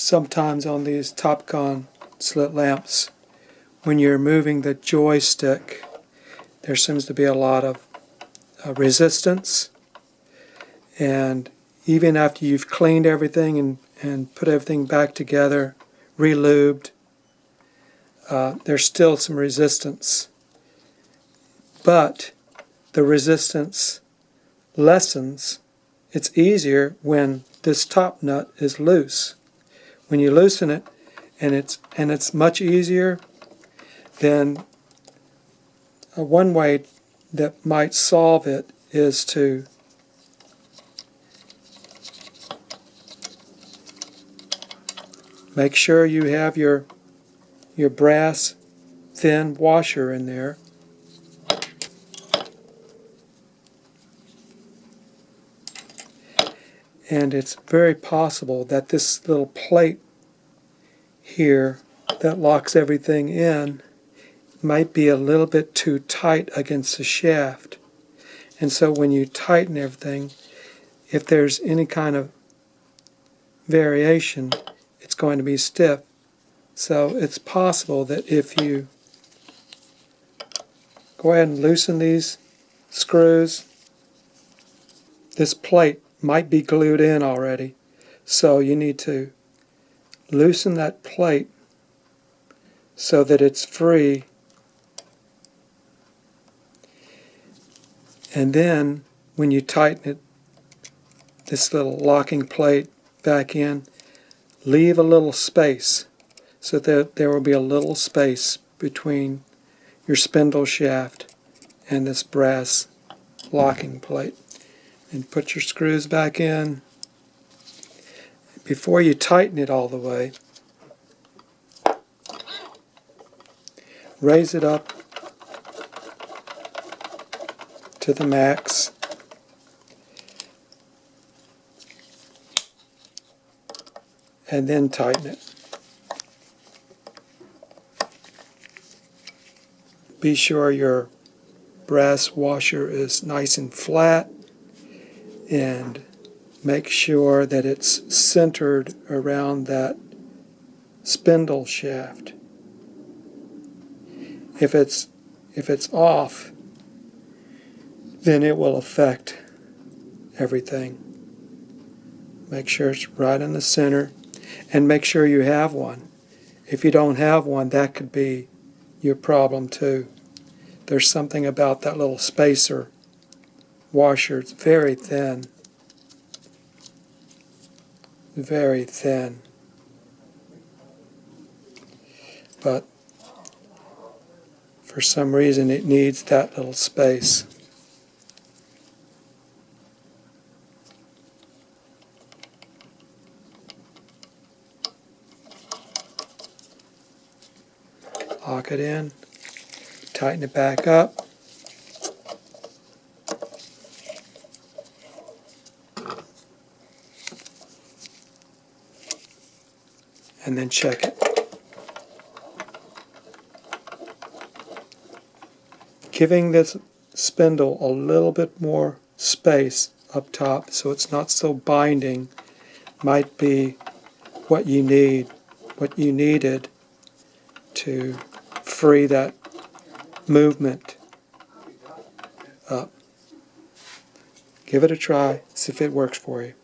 Sometimes on these Topcon slit lamps, when you're moving the joystick, there seems to be a lot of resistance, and even after you've cleaned everything and put everything back together, re-lubed, there's still some resistance. But the resistance lessens. It's easier when this top nut is loose. When you loosen it, and it's much easier, then one way that might solve it is to make sure you have your brass thin washer in there. And it's very possible that this little plate here that locks everything in might be a little bit too tight against the shaft. And so when you tighten everything, if there's any kind of variation, it's going to be stiff. So it's possible that if you go ahead and loosen these screws, this plate might be glued in already. So you need to loosen that plate so that it's free. And then when you tighten it, this little locking plate back in, leave a little space so that there will be a little space between your spindle shaft and this brass locking plate. And put your screws back in. Before you tighten it all the way, raise it up to the max. And then tighten it. Be sure your brass washer is nice and flat, and make sure that it's centered around that spindle shaft. If it's off, then it will affect everything. Make sure it's right in the center, and make sure you have one. If you don't have one, that could be your problem too. There's something about that little spacer washer. It's very thin. Very thin. But for some reason it needs that little space. Lock it in. Tighten it back up. And then check it. Giving this spindle a little bit more space up top so it's not so binding might be what you need, what you needed to free that movement up. Give it a try, see if it works for you.